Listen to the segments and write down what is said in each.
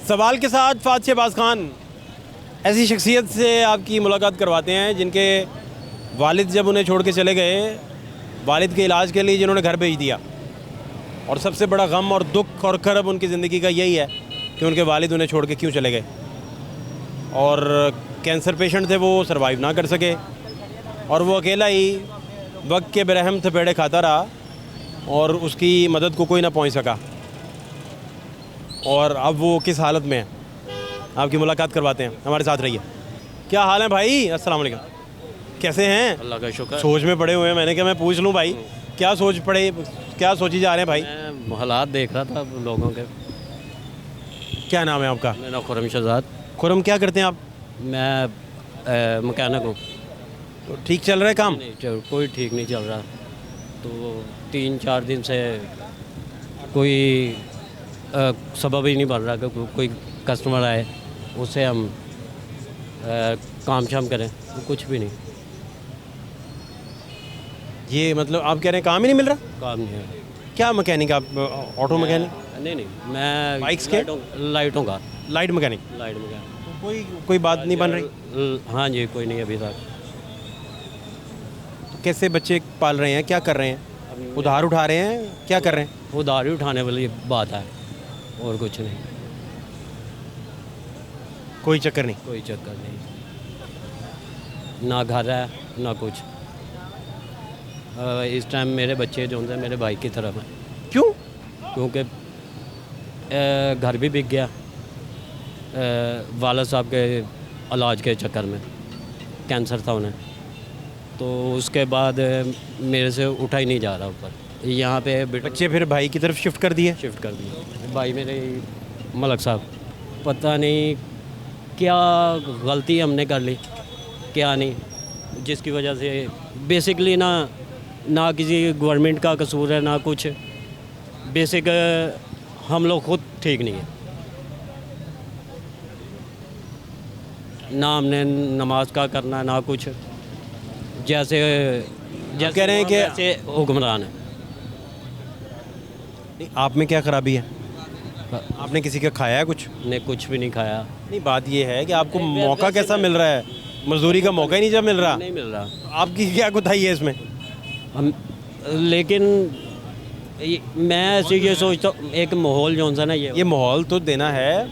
सवाल के साथ फात शहबाज खान ऐसी शख्सियत से आपकी मुलाकात करवाते हैं जिनके वालिद जब उन्हें छोड़ के चले गए, वालिद के इलाज के लिए जिन्होंने घर भेज दिया, और सबसे बड़ा गम और दुख और करब उनकी ज़िंदगी का यही है कि उनके वालिद उन्हें छोड़ के क्यों चले गए। और कैंसर पेशेंट थे, वो सरवाइव ना कर सके और वो अकेला ही वक्त के बेरहम थपेड़े खाता रहा और उसकी मदद को कोई ना पहुंच सका। और अब वो किस हालत में है, आपकी मुलाकात करवाते हैं, हमारे साथ रहिए। क्या हाल है भाई? अस्सलाम वालेकुम, कैसे हैं? अल्लाह का शुक्र। सोच में पड़े हुए हैं, मैंने कहा मैं पूछ लूँ भाई, क्या सोची जा रहे हैं भाई? मैं हालात देख रहा था लोगों के। क्या नाम है आपका? मेरा खुरम शहजाद। खुरम, क्या करते हैं आप? मैं मैकेनिक हूँ। तो ठीक चल रहा है काम? कोई ठीक नहीं चल रहा, तो 3-4 दिन से कोई सबब ही नहीं बन रहा कि कोई कस्टमर आए उससे हम काम शाम करें, कुछ भी नहीं। ये मतलब आप कह रहे हैं काम ही नहीं मिल रहा? काम नहीं है। क्या मैकेनिक आप? Auto mechanic? नहीं, मैं बाइक्स के? लाइटों का। Light mechanic? Light mechanic. तो कोई बात नहीं बन रही? हाँ जी, कोई नहीं अभी तक। तो कैसे बच्चे पाल रहे हैं, क्या कर रहे हैं? उधार उठा रहे हैं, क्या कर रहे हैं? उधार ही उठाने वाली बात है और कुछ नहीं। कोई चक्कर नहीं? कोई चक्कर नहीं, ना घर है ना कुछ। इस टाइम मेरे बच्चे जो हैं मेरे भाई की तरफ हैं। क्यों? क्योंकि घर भी बिक गया वाला साहब के इलाज के चक्कर में, कैंसर था उन्हें, तो उसके बाद मेरे से उठा ही नहीं जा रहा ऊपर। यहाँ पे बच्चे फिर भाई की तरफ शिफ्ट कर दिए? शिफ्ट कर दिए। भाई मेरे मलक साहब, पता नहीं क्या गलती हमने कर ली क्या नहीं, जिसकी वजह से बेसिकली ना किसी गवर्नमेंट का कसूर है ना कुछ। बेसिक हम लोग खुद ठीक नहीं है, ना हमने नमाज का करना ना कुछ। जैसे कह रहे हैं कि जैसे हुक्मरान है। नहीं, आप में क्या खराबी है? आपने किसी का खाया है कुछ? ने कुछ भी नहीं खाया। नहीं, बात ये है कि आपको मौका कैसा मिल रहा है? मजदूरी का मौका ही नहीं जब मिल रहा, नहीं मिल रहा। आपकी क्या कोताही है इसमें? हम लेकिन मैं ऐसे ये सोचता हूँ, एक माहौल जो सा ना ये माहौल तो देना है,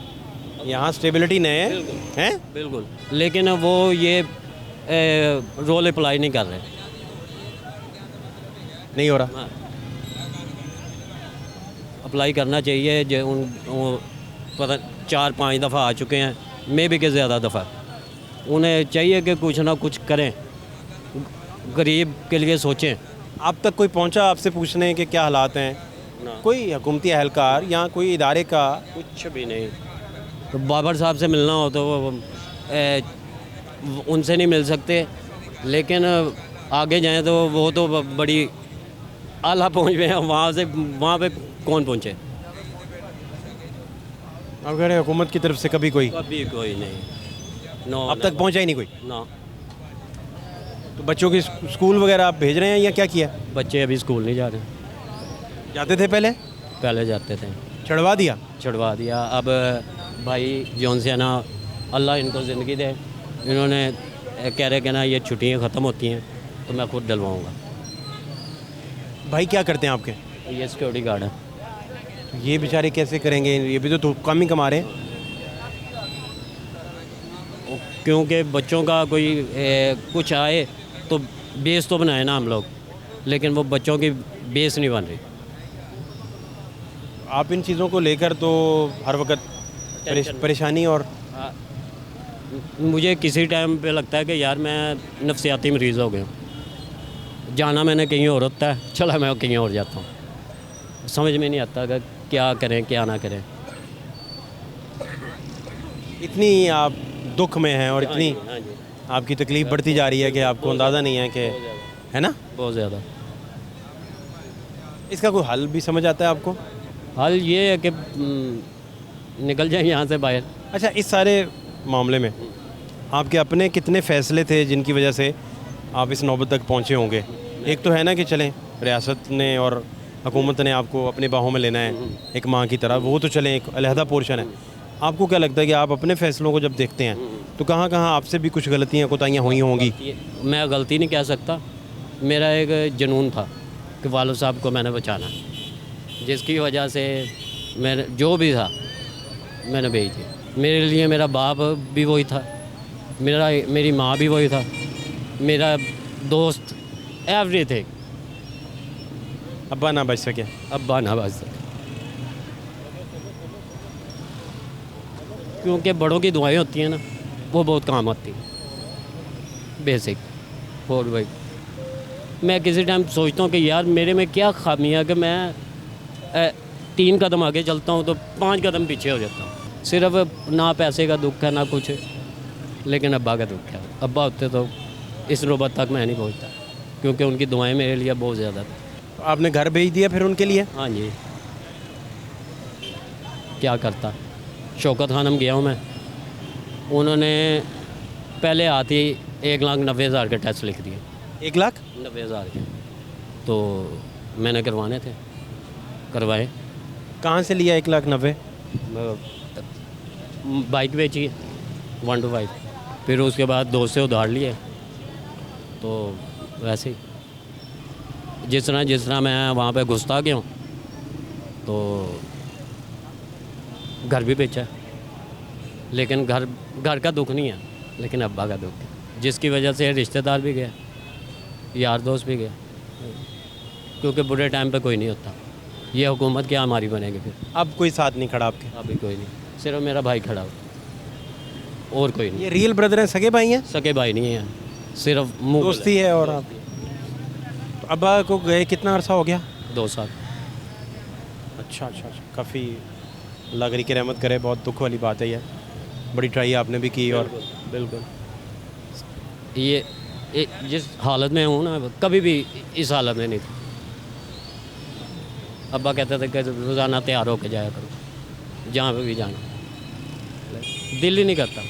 यहाँ स्टेबिलिटी नहीं है। बिल्कुल, लेकिन वो ये रोल अप्लाई नहीं कर रहे। नहीं हो रहा? अप्लाई करना चाहिए। जो पता 4-5 दफ़ा आ चुके हैं, मे भी के ज़्यादा दफ़ा। उन्हें चाहिए कि कुछ ना कुछ करें, गरीब के लिए सोचें। आप तक कोई पहुंचा आपसे पूछने के क्या हालात हैं? कोई हुकूमती एहलकार या कोई इदारे का? कुछ भी नहीं। तो बाबर साहब से मिलना हो तो उनसे नहीं मिल सकते, लेकिन आगे जाएं तो वो तो बड़ी आला पहुंच गए हैं। वहाँ पे कौन पहुँचे? आप कह रहे हैं हुकूमत की तरफ से कभी कोई नहीं। नो, अब तक पहुंचा ही नहीं कोई? ना। तो बच्चों के स्कूल वगैरह आप भेज रहे हैं या क्या किया? बच्चे अभी स्कूल नहीं जा रहे। जाते थे पहले जाते थे, छुड़वा दिया। अब भाई जौन से ना, अल्लाह इनको ज़िंदगी दे, इन्होंने कह रहे कि ना ये छुट्टियाँ ख़त्म होती हैं तो मैं खुद डलवाऊँगा। भाई क्या करते हैं आपके? ये सिक्योरिटी गार्ड है। ये बेचारे कैसे करेंगे? ये भी तो कम ही कमा रहे हैं। क्योंकि बच्चों का कोई कुछ आए तो बेस तो बनाए ना हम लोग, लेकिन वो बच्चों की बेस नहीं बन रही। आप इन चीज़ों को लेकर तो हर वक्त परेशानी और मुझे किसी टाइम पे लगता है कि यार मैं नफसियाती मरीज़ हो गया हूँ। जाना मैंने कहीं और होता है, चला मैं कहीं और जाता हूँ। समझ में नहीं आता कि क्या करें क्या ना करें। इतनी आप दुख में हैं और इतनी हाँ जी। आपकी तकलीफ़ बढ़ती जा रही है कि आपको अंदाज़ा नहीं है कि, है ना? बहुत ज़्यादा। इसका कोई हल भी समझ आता है आपको? हल ये है कि निकल जाए यहाँ से बाहर। अच्छा, इस सारे मामले में आपके अपने कितने फ़ैसले थे जिनकी वजह से आप इस नौबत तक पहुँचे होंगे? एक तो है ना कि चलें रियासत ने और हुकूमत ने आपको अपने बाहों में लेना है एक माँ की तरह, वो तो चलें, एक अलहदा पोर्शन है। आपको क्या लगता है कि आप अपने फ़ैसलों को जब देखते हैं तो कहाँ कहाँ आपसे भी कुछ गलतियाँ कोताहियाँ हुई होंगी? मैं गलती नहीं कह सकता, मेरा एक जुनून था कि वालिद साहब को मैंने बचाना, जिसकी वजह से मैंने जो भी था मैंने भेज दिया। मेरे लिए मेरा बाप भी वही था, मेरी माँ भी वही था, मेरा दोस्त, एवरीथिंग। अब्बा ना बच सके। अब्बा ना बच सके, क्योंकि बड़ों की दुआएं होती हैं ना, वो बहुत काम आती हैं, बेसिक। और भाई मैं किसी टाइम सोचता हूँ कि यार मेरे में क्या खामी है कि मैं 3 कदम आगे चलता हूँ तो 5 कदम पीछे हो जाता हूँ। सिर्फ ना पैसे का दुख है ना कुछ, लेकिन अब्बा का दुख है। अब्बा होते तो इस नौबत तक मैं नहीं पहुँचता, क्योंकि उनकी दुआएं मेरे लिए बहुत ज़्यादा थी। आपने घर भेज दिया फिर उनके लिए? हाँ जी, क्या करता। शौकत खानम गया हूँ मैं, उन्होंने पहले आते ही 1,90,000 के टेस्ट लिख दिए। 1,90,000 के तो मैंने करवाने थे, करवाए। कहाँ से लिया 1,90,000? बाइक बेची 1 to 5, फिर उसके बाद दोस्त से उधार लिए। तो वैसे ही जिस तरह मैं वहाँ पे घुसता गया हूँ तो घर भी बेचा, लेकिन घर का दुख नहीं है, लेकिन अब्बा का दुख है, जिसकी वजह से रिश्तेदार भी गए, यार दोस्त भी गए, क्योंकि बुरे टाइम पे कोई नहीं होता। ये हुकूमत क्या हमारी बनेगी फिर? अब कोई साथ नहीं खड़ा आपके? अभी कोई नहीं, सिर्फ मेरा भाई खड़ा हो, और कोई नहीं। ये रियल ब्रदर हैं, सगे भाई हैं? सगे भाई नहीं है, सिर्फ मुँह दोस्ती है। और आप तो अब्बा को गए कितना अरसा हो गया? 2 साल। अच्छा, काफ़ी अल्लाह करी की रहमत करे। बहुत दुख वाली बात है ये, बड़ी ट्राई आपने भी की। और बिल्कुल ये जिस हालत में हूँ ना, कभी भी इस हालत में नहीं था। अब्बा कहते थे कि रोज़ाना तैयार होकर जाया करो, जहाँ पे भी जाना, दिल ही नहीं करता।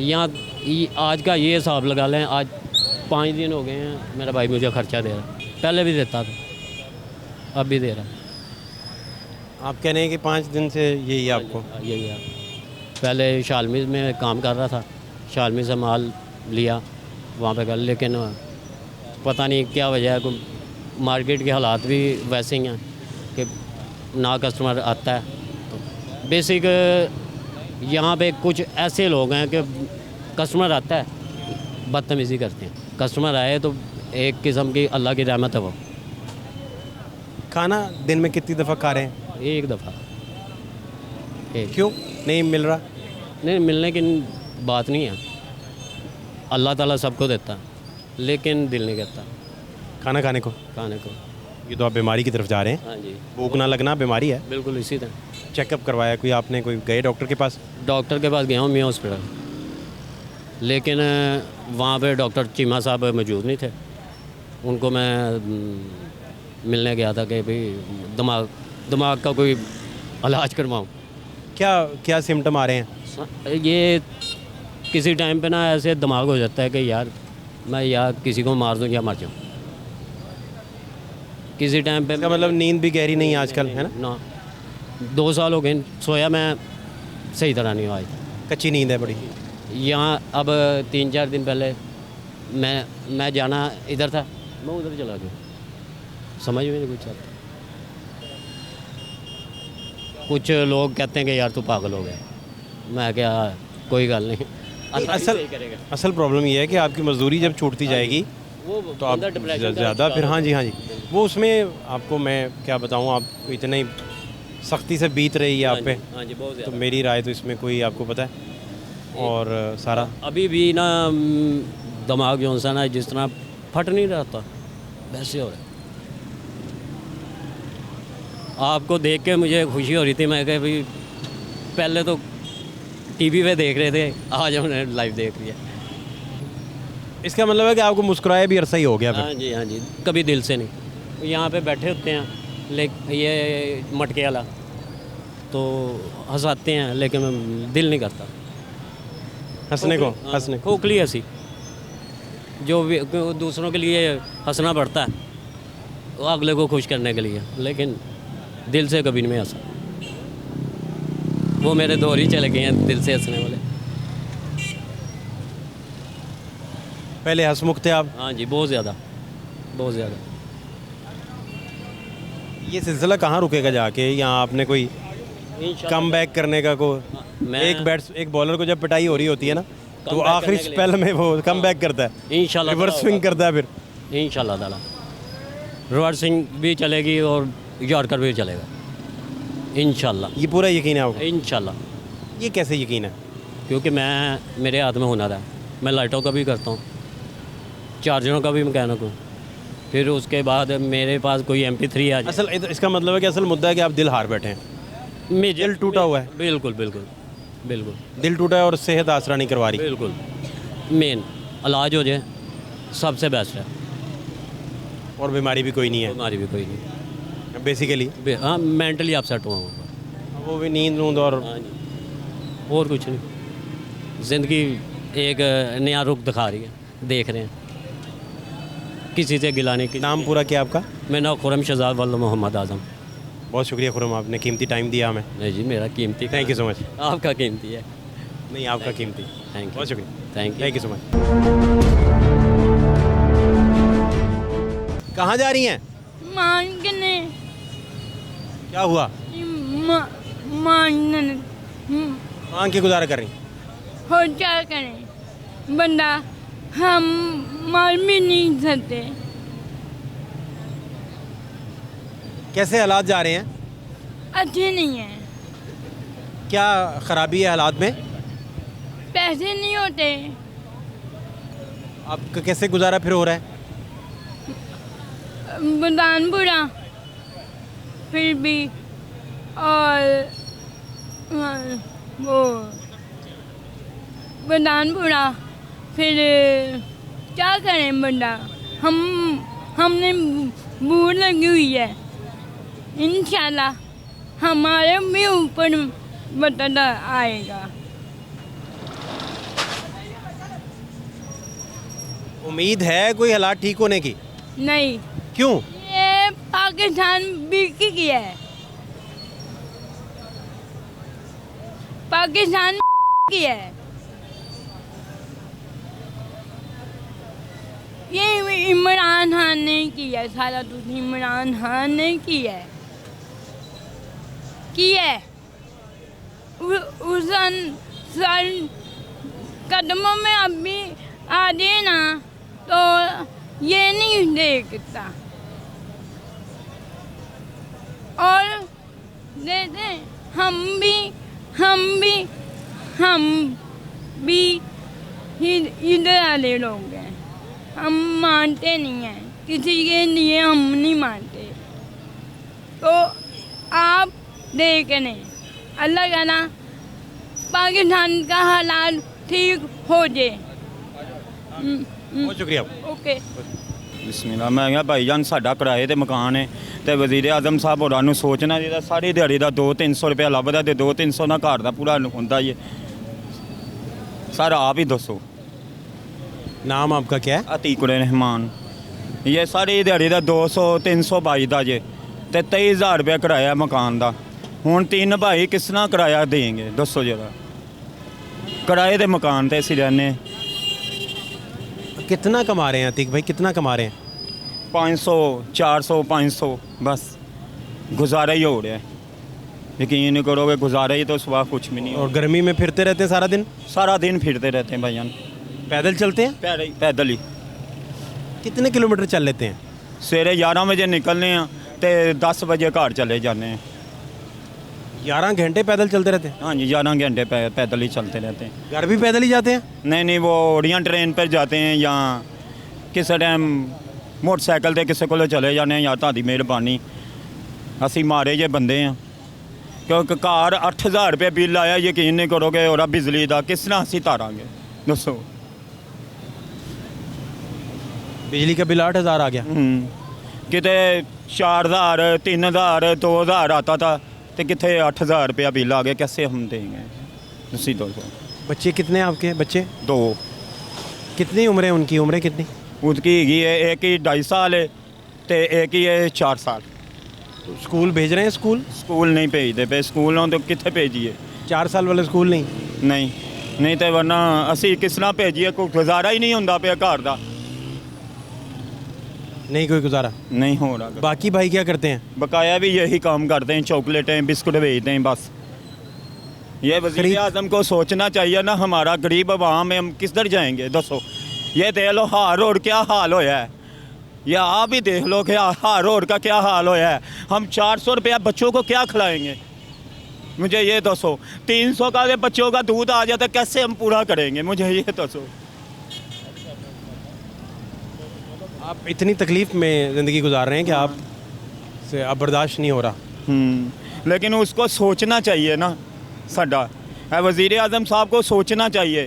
यहाँ आज का ये हिसाब लगा लें, आज 5 दिन हो गए हैं मेरा भाई मुझे खर्चा दे रहा, पहले भी देता था, अब भी दे रहा। आप कह रहे हैं कि 5 दिन से यही है आपको? यही है। पहले शालमी में काम कर रहा था, शालमी से माल लिया वहाँ पे कर, लेकिन पता नहीं क्या वजह है, मार्केट के हालात भी वैसे ही हैं कि ना कस्टमर आता है। तो बेसिक यहाँ पे कुछ ऐसे लोग हैं कि कस्टमर आता है बदतमीज़ी करते हैं, कस्टमर आए तो एक किस्म की अल्लाह की रहमत है वो। खाना दिन में कितनी दफ़ा खा रहे हैं? एक दफ़ा। क्यों नहीं मिल रहा? नहीं, मिलने की बात नहीं है, अल्लाह ताला सबको देता है, लेकिन दिल नहीं करता खाना खाने को। ये तो आप बीमारी की तरफ जा रहे हैं। हाँ जी, भूख ना लगना बीमारी है। बिल्कुल इसी तरह। चेकअप करवाया कोई आपने? कोई गए डॉक्टर के पास? डॉक्टर के पास गया हूँ, मियाँ हॉस्पिटल, लेकिन वहाँ पे डॉक्टर चीमा साहब मौजूद नहीं थे। उनको मैं मिलने गया था कि भाई दिमाग का कोई इलाज करवाऊँ। क्या सिम्टम आ रहे हैं? ये किसी टाइम पे ना ऐसे दिमाग हो जाता है कि यार मैं या किसी को मार दूँ या मर जाऊँ। किसी टाइम पे इसका मतलब नींद भी गहरी नहीं है आजकल, है ना? 2 साल हो गए सोया मैं सही तरह नहीं हुआ। कच्ची नींद है बड़ी। यहाँ अब 3-4 दिन पहले मैं जाना इधर था, मैं उधर चला गया, समझ में नहीं कुछ आता। कुछ लोग कहते हैं कि यार तू पागल हो गया, मैं क्या, कोई गल नहीं। असल प्रॉब्लम ये है कि आपकी मजदूरी जब छूटती जाएगी वो तो आप ज़्यादा फिर हाँ जी वो उसमें आपको मैं क्या बताऊँ, आप इतने ही सख्ती से बीत रही है आप पे। हाँ जी, बहुत तो मेरी राय तो इसमें कोई आपको पता है। और सारा अभी भी ना दिमाग जो सा ना जिस तरह फट नहीं रहता वैसे हो रहा है। आपको देख के मुझे खुशी हो रही थी, मैं कहा भाई पहले तो टीवी पे देख रहे थे, आज हमने लाइव देख लिया। इसका मतलब है कि आपको मुस्कुराए भी अरसा ही हो गया फिर? हाँ जी, कभी दिल से नहीं। यहाँ पे बैठे होते हैं, लेकिन ये मटके वाला तो हंसाते हैं, लेकिन दिल नहीं करता हंसने को। खोखली हंसी, जो भी दूसरों के लिए हंसना पड़ता है, अगले को खुश करने के लिए, लेकिन दिल से कभी नहीं हंसा। वो मेरे दौर ही चले गए हैं दिल से हंसने वाले। पहले हंसमुख थे आप। हाँ जी, बहुत ज़्यादा, बहुत ज़्यादा। ये सिलसिला कहाँ रुकेगा जाके? यहाँ आपने कोई कम बैक करने का को एक बॉलर को जब पिटाई हो रही होती है ना, तो आखिरी स्पेल में वो कम बैक करता है, इंशाल्लाह रिवर्स स्विंग करता है फिर। इंशाल्लाह ताला रिवर्सिंग भी चलेगी और यॉर्कर भी चलेगा इंशाल्लाह। ये पूरा यकीन है आपको? इंशाल्लाह। ये कैसे यकीन है? क्योंकि मेरे हाथ में हुनर है। मैं लाइटों का भी करता हूँ, चार्जरों का भी मैकेनिक हूँ। फिर उसके बाद मेरे पास कोई MP3 आ जाए। असल इसका मतलब है कि असल मुद्दा है कि आप दिल हार बैठे हैं, दिल टूटा हुआ है। बिल्कुल बिल्कुल बिल्कुल, दिल टूटा है और सेहत आसरा नहीं करवा रही। बिल्कुल मेन इलाज हो जाए सबसे बेस्ट है। और बीमारी भी कोई नहीं है बीमारी भी कोई नहीं बेसिकली। हाँ, मेंटली अपसेट हुआ हूँ। वो भी नींद नूंद और हाँ जी, और कुछ नहीं। ज़िंदगी एक नया रुख दिखा रही है, देख रहे हैं। किसी से गिलाने की। नाम पूरा क्या आपका? मेरा नाम खुरम शहजाद वल्द मोहम्मद आज़म। बहुत शुक्रिया खुरम, आपने कीमती टाइम दिया हमें। नहीं जी, मेरा कीमती। Thank you so much. आपका कीमती है। नहीं, आपका कीमती। थैंक यू, बहुत शुक्रिया। Thank you so much. कहाँ जा रही हैं? मांगने। क्या हुआ? मांगने मांग के गुजारा कर रही? हो क्या करें, बंदा हम मार भी नहीं सकते। कैसे हालात जा रहे हैं? अच्छे नहीं है, क्या खराबी है हालात में? पैसे नहीं होते। आपका कैसे गुजारा फिर हो रहा है? बदान बुरा फिर भी, और वो बदान बुरा फिर क्या करें बंदा। हमने बूढ़ लगी हुई है, इंशाल्लाह हमारे भी ऊपर बता आएगा। उम्मीद है कोई हालात ठीक होने की? नहीं, क्यों? ये पाकिस्तान बिकी गया है, पाकिस्तान किया है। ये इमरान खान ने किया है, सारा कुछ इमरान खान ने किया है। उस कदमों में अभी आ जाए ना तो ये नहीं देखता। और देते हम भी इधर वाले लोग हैं, हम मानते नहीं हैं, किसी के लिए हम नहीं मानते। तो आप देखने अल्लाह ताला पाकिस्तान का हालात ठीक हो जाए। बहुत शुक्रिया। ओके। बिस्मिल्लाह। मैं क्या भाईजान, साडा किराए ते मकान है ते वज़ीर आज़म साहब होरां नूं सोचना चाहिदा। सारी दिहाड़ी दा 200-300 रुपया लभदा ते 200-300 ना घर दा पूरा हुंदा ही है। सर आप ही दसो। नाम आपका क्या है? अतीकुर रहमान। ये सारी दिहाड़ी दा 200-300 बचदा जे ते 23,000 रुपया किराया मकान दा। हुण 3 भाई किस तरह किराया देंगे दसो जरा। किराए दे मकान ते असीं रहने। कितना कमा रहे हैं अतीक भाई, कितना कमा रहे हैं? 500 400 500 बस गुजारा ही हो रहा है। यकीन नहीं करोगे, गुजारा ही तो सुबह कुछ भी नहीं। और गर्मी में फिरते रहते हैं सारा दिन? सारा दिन फिरते रहते हैं भाईजान। पैदल चलते हैं? पैदल ही। कितने किलोमीटर चल लेते हैं? सवेरे 11 बजे निकलने हैं तो 10 बजे घर चले जाने हैं। 11 घंटे पैदल चलते रहते हैं? हाँ जी, 11 घंटे पैदल ही चलते रहते हैं। घर भी पैदल ही जाते हैं? नहीं, वो ओडियां ट्रेन पर जाते हैं या किसी टाइम मोटरसाइकिल से किसी को चले जाने या तादी मेहरबानी। असी मारे जे बंदे हैं, क्योंकि घर 8,000 रुपये बिल आया। यकीन नहीं करोगे, और बिजली का किस तरह असी तारांगे दसो। बिजली का बिल 8,000 आ गया। कितने 4,000 3,000 2,000 आता था, तो कितने 8,000 रुपया बिल आ गया। कैसे हम देंगे उसी 200। बच्चे कितने हैं आपके? बच्चे 2। कितनी उम्र है उनकी? उम्र कितनी? उसकी है एक ही 2.5 साल है ਤੇ ਇੱਕ ਹੀ ਹੈ 4 ਸਾਲ। स्कूल भेज रहे हैं स्कूल? ਸਕੂਲ ਨਹੀਂ ਭੇਜਦੇ ਪਏ, ਸਕੂਲ ਨੂੰ ਤਾਂ ਕਿੱਥੇ ਭੇਜੀਏ? 4 साल वाले स्कूल नहीं? ਨਹੀਂ ਨਹੀਂ ਤੇ ਵਰਨਾ ਅਸੀਂ ਕਿਸ ਤਰ੍ਹਾਂ ਭੇਜੀਏ, ਕੋਈ ਗੁਜ਼ਾਰਾ ਹੀ ਨਹੀਂ ਹੁੰਦਾ ਪਿਆ ਘਰ ਦਾ, नहीं कोई गुजारा। नहीं हो रहा। बाकी भाई क्या करते हैं? बकाया भी यही काम करते हैं, चॉकलेटें बिस्कुट भेजते हैं बस। ये वज़ीर आज़म को सोचना चाहिए ना, हमारा गरीब आवाम है, हम किधर जाएंगे दसो। ये देख लो हार रोड क्या हाल होया है, ये आप ही देख लो कि हार रोड का क्या हाल होया है। हम 400 रुपया बच्चों को क्या खिलाएंगे? मुझे ये दसो, 300 का ये बच्चों का दूध आ जाता, कैसे हम पूरा करेंगे? मुझे ये दसो। आप इतनी तकलीफ़ में ज़िंदगी गुजार रहे हैं कि आप से अब बर्दाश्त नहीं हो रहा। लेकिन उसको सोचना चाहिए ना, साडा वज़ीर आज़म साहब को सोचना चाहिए,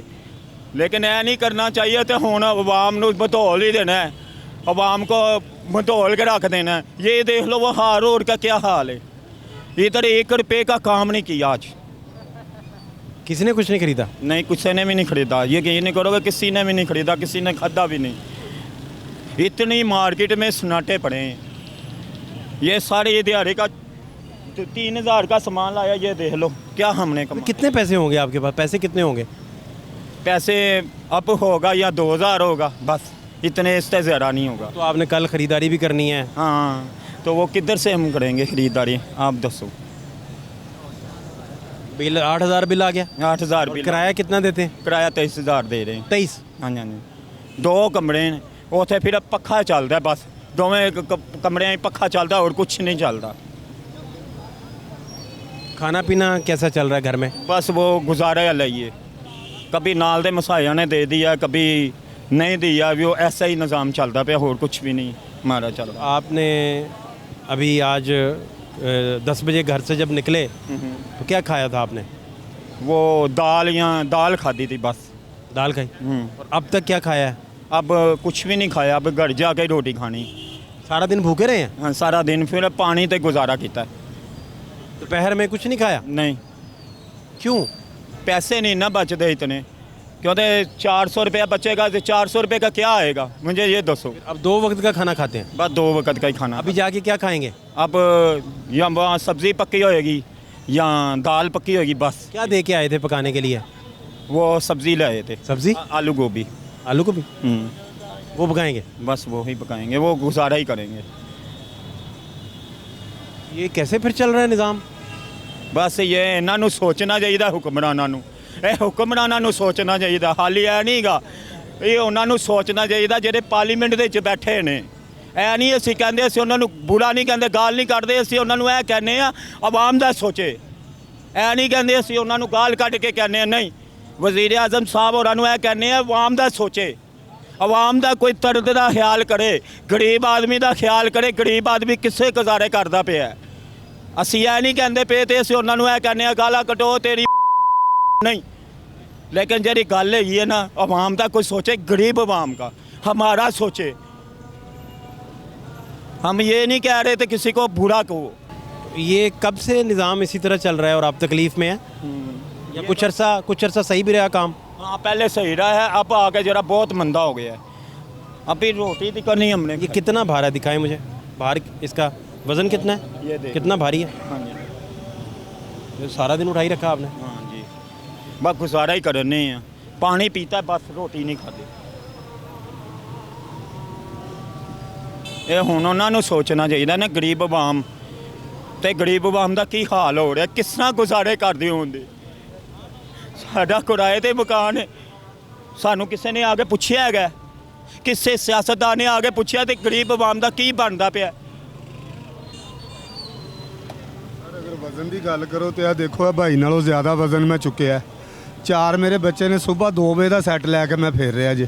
लेकिन ऐ नहीं करना चाहिए तो हुण अवाम नूं बतौल ही देना है, अवाम को बतौल के रख देना है। ये देख लो वो हार रोड का क्या हाल है, इधर 1 रुपये का काम नहीं किया आज, किसी ने कुछ नहीं खरीदा? नहीं किसी ने भी नहीं खरीदा, ये नहीं करोगे, किसी ने भी नहीं खरीदा, किसी ने खादा भी नहीं। इतनी मार्केट में सन्नाटे पड़े हैं, ये सारे दिहाड़ी का 3000 का सामान लाया, ये देख लो क्या हमने कमा। कितने पैसे होंगे आपके पास? पैसे कितने होंगे? पैसे अब होगा या 2000 होगा बस, इतने इससे ज़्यादा नहीं होगा। तो आपने कल ख़रीदारी भी करनी है। हाँ, तो वो किधर से हम करेंगे ख़रीदारी, आप दसो। बिल 8000 बिल आ गया। 8000 और बिल। किराया कितना देते हैं? किराया 23000 दे रहे हैं। 23? हाँ जी, हाँ जी। 2 कमरे ने, ਉੱਥੇ फिर पखा चलता है बस, दोवें कमरे में पखा चलता और कुछ नहीं चलता। खाना पीना कैसा चल रहा है घर में? बस वो गुजारा है, कभी नाल दे मसाया ने दे दिया, कभी नहीं दिया, वो ऐसा ही निज़ाम चलता पे, और कुछ भी नहीं हमारा चल रहा। आपने अभी आज 10 बजे घर से जब निकले तो क्या खाया था आपने? वो दाल खादी थी बस। दाल खाई? और अब तक क्या खाया है? अब कुछ भी नहीं खाया, अब घर जाके रोटी खानी। सारा दिन भूखे रहे हैं? हाँ, सारा दिन फिर पानी ते गुजारा किया। दोपहर में कुछ नहीं खाया? नहीं। क्यों? पैसे नहीं ना बचते इतने, क्योंकि 400 रुपया बचेगा तो 400 रुपये का क्या आएगा, मुझे ये दसो। अब 2 वक्त का खाना खाते हैं? बस 2 वक्त का ही खाना। अभी जाके क्या खाएंगे? अब या वहाँ सब्ज़ी पक्की होएगी या दाल पक्की होएगी बस। क्या दे के आए थे पकाने के लिए? वो सब्ज़ी लाए थे। सब्ज़ी? आलू गोभी। आलू को भी वो पकाएंगे? बस वो ही पकाएंगे, वो गुजारा ही करेंगे। ये कैसे फिर चल रहा है निज़ाम? बस ये इन्हां नूं सोचना चाहिए, हुक्मरानां नूं, ਇਹ ਹੁਕਮਰਾਨਾਂ ਨੂੰ ਸੋਚਣਾ ਚਾਹੀਦਾ। ਹਾਲੀ ਇਹ ਨਹੀਂਗਾ, ਇਹ ਉਹਨਾਂ ਨੂੰ ਸੋਚਣਾ ਚਾਹੀਦਾ ਜਿਹੜੇ ਪਾਰਲੀਮੈਂਟ ਦੇ ਵਿੱਚ ਬੈਠੇ ਨੇ। ਇਹ ਨਹੀਂ ਅਸੀਂ ਕਹਿੰਦੇ, ਅਸੀਂ ਉਹਨਾਂ ਨੂੰ ਬੁਰਾ ਨਹੀਂ ਕਹਿੰਦੇ, ਗਾਲ ਨਹੀਂ ਕੱਢਦੇ, ਅਸੀਂ ਉਹਨਾਂ ਨੂੰ ਇਹ ਕਹਿੰਦੇ ਆ ਆਵਾਮ ਦਾ ਸੋਚੇ। ਇਹ ਨਹੀਂ ਕਹਿੰਦੇ ਅਸੀਂ ਉਹਨਾਂ ਨੂੰ ਗਾਲ ਕੱਢ ਕੇ ਕਹਿੰਦੇ ਆ, ਨਹੀਂ, ਵਜ਼ੀਰ ਆਜ਼ਮ ਸਾਹਿਬ ਹੋਰਾਂ ਨੂੰ ਇਹ ਕਹਿੰਦੇ ਆ ਆਵਾਮ ਦਾ ਸੋਚੇ, ਆਵਾਮ ਦਾ ਕੋਈ ਦਰਦ ਦਾ ਖਿਆਲ ਕਰੇ, ਗਰੀਬ ਆਦਮੀ ਦਾ ਖਿਆਲ ਕਰੇ। ਗਰੀਬ ਆਦਮੀ ਕਿਸੇ ਗੁਜ਼ਾਰੇ ਕਰਦਾ ਪਿਆ, ਅਸੀਂ ਇਹ ਨਹੀਂ ਕਹਿੰਦੇ ਪਏ ਤੇ ਅਸੀਂ ਉਹਨਾਂ ਨੂੰ ਇਹ ਕਹਿੰਦੇ ਆ ਗਾਲਾਂ ਕੱਢੋ ਤੇਰੀ नहीं। लेकिन जरी गल है ये ना, अवाम का कोई सोचे, गरीब अवाम का हमारा सोचे। हम ये नहीं कह रहे थे किसी को बुरा कहो। ये कब से निज़ाम इसी तरह चल रहा है और आप तकलीफ़ में हैं? या कुछ अरसा सही भी रहा काम? हाँ, पहले सही रहा है, अब आगे जरा बहुत मंदा हो गया है। अभी रोटी तो करनी हमने। ये कितना भार है, दिखाएं मुझे। भार इसका वज़न कितना है? ये देखिए। कितना भारी है? हाँ जी। ये सारा दिन उठाई रखा आपने? हाँ जी, बस गुजारा ही करने हैं, पानी पीता है बस, रोटी नहीं खाती। ये हुण उन्हां नूं सोचना चाहिए ना, गरीब आवाम ते गरीब आवाम का की हाल हो रहा, किस तरह गुजारे करते होंगे। साडा किराए ते मकान है, सानू किसी ने आके पुछया है, किसी सियासतदान ने आके पुछया तो गरीब आवाम का की बनता पिया। अगर वजन की गल करो तो यह देखो, भाई नालों ज़्यादा वजन मैं चुकया। 4 मेरे बच्चे ने सुबह 2 बजे का सैट लैके मैं फिर रहा जे,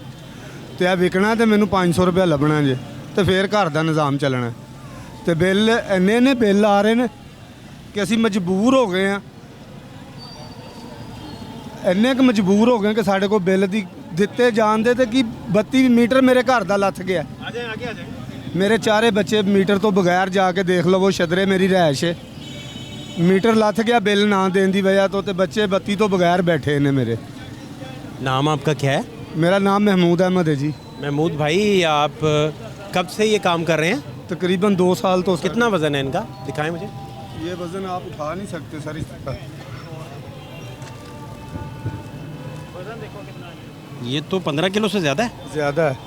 तो यह विकना तो मैनू 500 रुपया लभना जे, तो फिर घर का निज़ाम चलना। तो बिल इन्ने बिल आ रहे हैं कि असी मजबूर हो गए हैं, इन्ने क मजबूर हो गए कि साढ़े को बिल दी दिते जान दे कि 32 मीटर मेरे घर का लथ गया। मेरे 4 बच्चे मीटर तो बगैर जाके देख लो, वो शदरे मेरी रहायश है, मीटर लथ गया बिल ना देने की वजह तो, बच्चे 32 तो बगैर बैठे ने मेरे। नाम आपका क्या है? मेरा नाम महमूद अहमद है जी। महमूद भाई, आप कब से ये काम कर रहे हैं? तकरीबन 2 साल तो सर। कितना वज़न है इनका, दिखाएं मुझे। ये वज़न आप उठा नहीं सकते सर इस तरह। ये तो 15 किलो से ज़्यादा है। ज़्यादा है,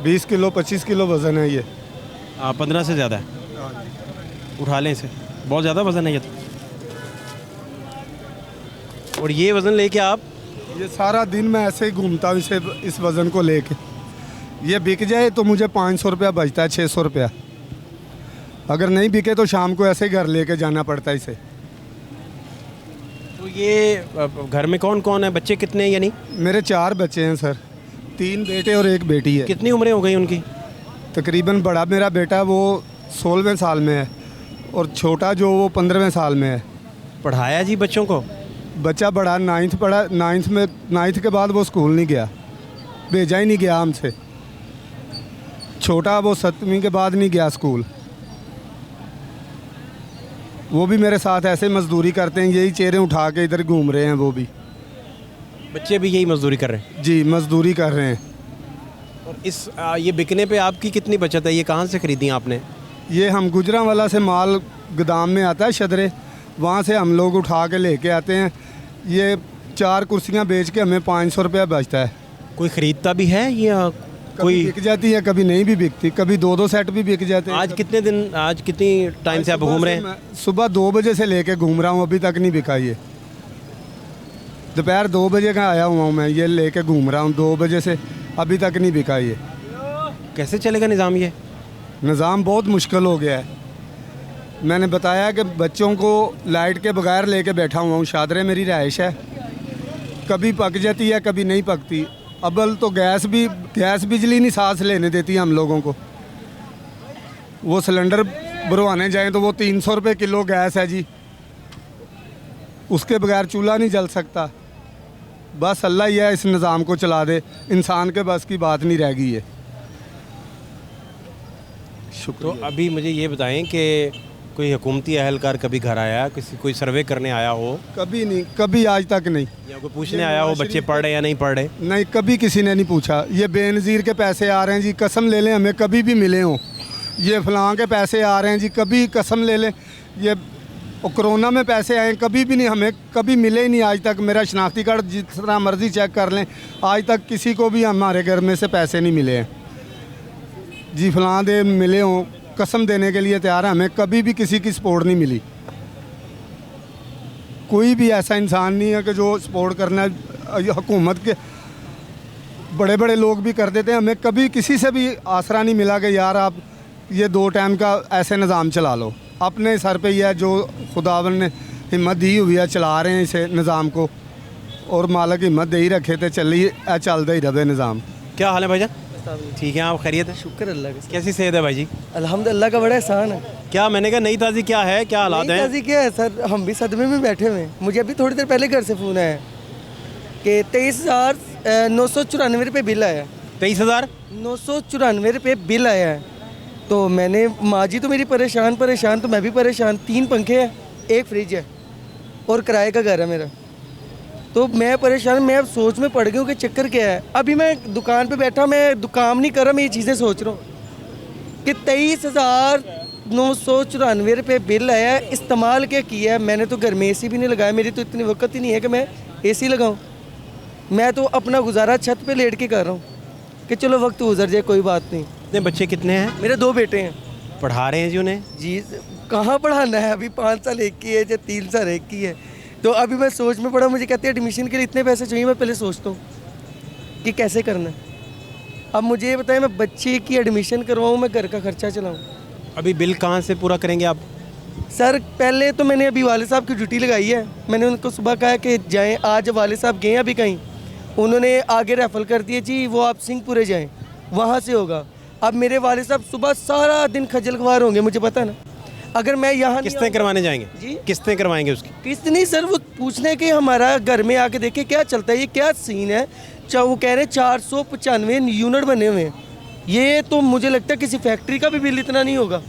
20 किलो 25 किलो वज़न है ये। 15 से ज़्यादा है। उठा लें इसे, बहुत ज़्यादा वज़न है ये तो। और ये वज़न लेके आप ये सारा दिन मैं ऐसे ही घूमता हूँ इसे, इस वज़न को लेके। ये बिक जाए तो मुझे 500 रुपया बचता है, 600 रुपया। अगर नहीं बिके तो शाम को ऐसे ही घर लेके जाना पड़ता है इसे। तो ये घर में कौन कौन है, बच्चे कितने हैं यानी? मेरे 4 बच्चे हैं सर, 3 बेटे और 1 बेटी है। कितनी उम्रें हो गई उनकी? तकरीबन बड़ा मेरा बेटा वो 16वें साल में है और छोटा जो वो 15वें साल में है। पढ़ाया जी बच्चों को? बच्चा बड़ा 9th पढ़ा, 9th के बाद वो स्कूल नहीं गया, भेजा ही नहीं गया हमसे। छोटा वो 7वीं के बाद नहीं गया स्कूल। वो भी मेरे साथ ऐसे मजदूरी करते हैं, यही चेहरे उठा के इधर घूम रहे हैं। वो भी बच्चे भी यही मजदूरी कर रहे हैं? जी मजदूरी कर रहे हैं। और ये बिकने पे आपकी कितनी बचत है? ये कहाँ से खरीदी आपने? ये हम गुजरांवाला से माल गोदाम में आता है शदरे, वहाँ से हम लोग उठा के लेके आते हैं। ये 4 कुर्सियाँ बेच के हमें 500 रुपया बचता है। कोई ख़रीदता भी है या कभी कोई? बिक जाती है, कभी नहीं भी बिकती, कभी 2-2 सेट भी बिक जाते हैं। आज कितने टाइम से आप घूम रहे हैं? सुबह 2 बजे से लेके घूम रहा हूँ, अभी तक नहीं बिका ये। दोपहर 2 बजे का आया हुआ हूँ मैं, ये लेके घूम रहा हूँ 2 बजे से, अभी तक नहीं बिका ये। कैसे चलेगा निज़ाम ये? निज़ाम बहुत मुश्किल हो गया है। मैंने बताया कि बच्चों को लाइट के बगैर लेके बैठा हुआ हूँ। शादरे मेरी रहाइश है, कभी पक जाती है कभी नहीं पकती। अबल तो गैस बिजली नहीं सांस लेने देती हम लोगों को। वो सिलेंडर भरवाने जाएं तो वो 300 रुपये किलो गैस है जी, उसके बगैर चूल्हा नहीं जल सकता। बस अल्लाह ही है इस निज़ाम को चला दे, इंसान के बस की बात नहीं रह गई है। तो अभी मुझे ये बताएं कि कोई हुकूमती अहलकार कभी घर आया, कोई सर्वे करने आया हो? कभी नहीं, कभी आज तक नहीं। या कोई पूछने आया हो बच्चे पढ़ रहे या नहीं पढ़ रहे? नहीं, कभी किसी ने नहीं पूछा। ये बेनज़ीर के पैसे आ रहे हैं जी, कसम ले लें हमें कभी भी मिले हों। ये फलां के पैसे आ रहे हैं जी, कभी कसम ले लें। ये कोरोना में पैसे आए कभी भी नहीं, हमें कभी मिले ही नहीं आज तक। मेरा शनाख्ती कार्ड जिस तरह मर्ज़ी चेक कर लें, आज तक किसी को भी हमारे घर में से पैसे नहीं मिले हैं जी। फलां दे मिले हों, कसम देने के लिए तैयार है, हमें कभी भी किसी की सपोर्ट नहीं मिली। कोई भी ऐसा इंसान नहीं है कि जो सपोर्ट करना हुकूमत के बड़े बड़े लोग भी कर देते हैं, हमें कभी किसी से भी आसरा नहीं मिला कि यार आप ये 2 टाइम का ऐसे निज़ाम चला लो। अपने सर पे ही है, जो खुदावन ने हिम्मत दी हुई है, चला रहे हैं इसे निज़ाम को, और मालिक हिम्मत दे ही रखे थे, चलिए चलता ही रहे निज़ाम। क्या हाल है भाईजान? ठीक है, आप खैरियत है? शुक्र अल्लाह का। कैसी सेहत है भाई जी? अल्हम्दुलिल्लाह का बड़ा एहसान है। क्या मैंने कहा नई ताज़ी क्या है, क्या हालात हैं? ताज़ी क्या है सर, हम भी सदमे में बैठे हुए हैं। मुझे अभी थोड़ी देर पहले घर से फ़ोन आया कि 23,994 रुपये बिल आया है। 23,994 रुपये बिल आया है। तो मैंने, माँ जी तो मेरी परेशान तो मैं भी परेशान। 3 पंखे हैं, 1 फ्रिज है और किराए का घर है मेरा। तो मैं परेशान, मैं अब सोच में पड़ गई हूँ कि चक्कर क्या है। अभी मैं दुकान पे बैठा, मैं दुकान नहीं कर रहा, मैं ये चीज़ें सोच रहा हूँ कि 23,994 रुपये बिल आया है। इस्तेमाल क्या किया है मैंने? तो घर में एसी भी नहीं लगाया, मेरी तो इतनी वक्त ही नहीं है कि मैं एसी लगाऊँ। मैं तो अपना गुजारा छत पे लेट के कर रहा हूँ कि चलो वक्त गुजर जाए, कोई बात नहीं। कितने बच्चे कितने हैं? मेरे 2 बेटे हैं। पढ़ा रहे हैं जी उन्हें? जी कहाँ पढ़ाना है, अभी 5 साल एक की है या 3 साल एक की है। तो अभी मैं सोच में पड़ा, मुझे कहते हैं एडमिशन के लिए इतने पैसे चाहिए। मैं पहले सोचता हूँ कि कैसे करना है। अब मुझे ये बताएं, मैं बच्चे की एडमिशन करवाऊँ, मैं घर का खर्चा चलाऊँ। अभी बिल कहाँ से पूरा करेंगे आप? सर पहले तो मैंने अभी वाले साहब की ड्यूटी लगाई है। मैंने उनको सुबह कहा कि जाएं, आज वाले साहब गए अभी कहीं, उन्होंने आगे रेफर कर दिए जी वो आप सिंहपुरे जाएं, वहाँ से होगा। अब मेरे वाले साहब सुबह सारा दिन खजल खुआर होंगे, मुझे पता है ना। अगर मैं यहाँ किस्तें करवाने जाएंगे जी, किस्तें करवाएंगे उसकी? किस्त नहीं सर, वो पूछने कि हमारा घर में आके देखे क्या चलता है, ये क्या सीन है। वो कह रहे हैं 495 यूनिट बने हुए हैं। ये तो मुझे लगता है किसी फैक्ट्री का भी बिल इतना नहीं होगा।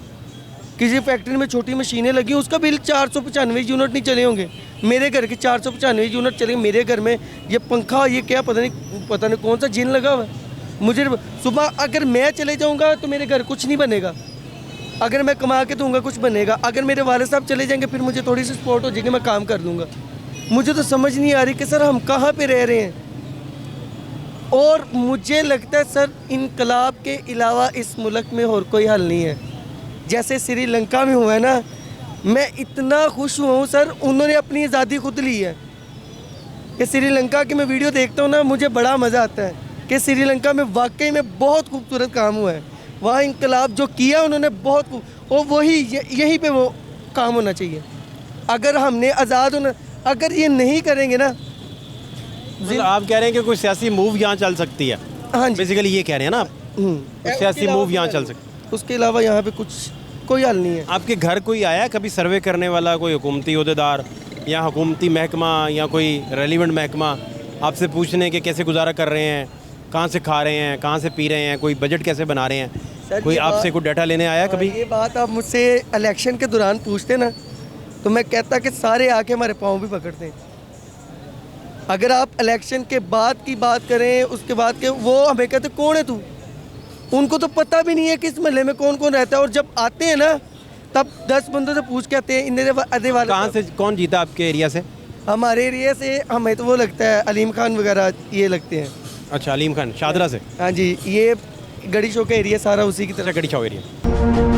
किसी फैक्ट्री में छोटी मशीनें लगी, उसका बिल 495 यूनिट नहीं चले होंगे। मेरे घर के 495 यूनिट चले। मेरे घर में ये पंखा, ये क्या पता नहीं कौन सा जिन लगा हुआ है। मुझे सुबह अगर मैं चले जाऊंगा तो मेरे घर कुछ नहीं बनेगा। अगर मैं कमा के दूंगा कुछ बनेगा, अगर मेरे वाले साहब चले जाएंगे फिर मुझे थोड़ी सी सपोर्ट हो जाएगी, मैं काम कर दूंगा। मुझे तो समझ नहीं आ रही कि सर हम कहाँ पे रह रहे हैं। और मुझे लगता है सर इनकलाब के अलावा इस मुल्क में और कोई हल नहीं है। जैसे श्रीलंका में हुआ है ना, मैं इतना खुश हुआ हूँ सर, उन्होंने अपनी आज़ादी खुद ली है। कि श्रीलंका की मैं वीडियो देखता हूँ ना, मुझे बड़ा मज़ा आता है कि श्रीलंका में वाकई में बहुत खूबसूरत काम हुआ है। वहाँ इनकलाब जो किया उन्होंने बहुत और वही यहीं पे वो काम होना चाहिए। अगर हमने आज़ाद होना, अगर ये नहीं करेंगे ना, मतलब आप कह रहे हैं कि कोई सियासी मूव यहाँ चल सकती है। हाँ जी। बेसिकली ये कह रहे हैं ना आप, कोई सियासी मूव यहाँ चल सकती है। उसके अलावा यहाँ पे कुछ कोई हल नहीं है। आपके घर कोई आया कभी सर्वे करने वाला, कोई हुकूमती अहदेदार या हुकूमती महकमा या कोई रेलिवेंट महकमा आपसे पूछने के कैसे गुजारा कर रहे हैं, कहाँ से खा रहे हैं, कहाँ से पी रहे हैं, कोई बजट कैसे बना रहे हैं, सर, कोई ये आपसे कोई डाटा लेने आया कभी? ये बात आप मुझसे इलेक्शन के दौरान पूछते ना, तो मैं कहता कि सारे आके हमारे पाँव भी पकड़ते हैं। अगर आप इलेक्शन के बाद की बात करें, उसके बाद के वो हमें कहते कौन है तू, उनको तो पता भी नहीं है कि इस महल्ले में कौन कौन रहता है। और जब आते हैं ना तब 10 बंदों से पूछ के आते हैं इन अदे वाले। कहाँ से कौन जीता आपके एरिया से? हमारे एरिया से हमें तो वो लगता है अलीम खान वगैरह ये लगते हैं। अच्छा, अलीम खान शादरा से। हाँ जी, ये गड़ी शो का एरिया सारा उसी की तरफ। अच्छा, गड़ी छाव एरिया।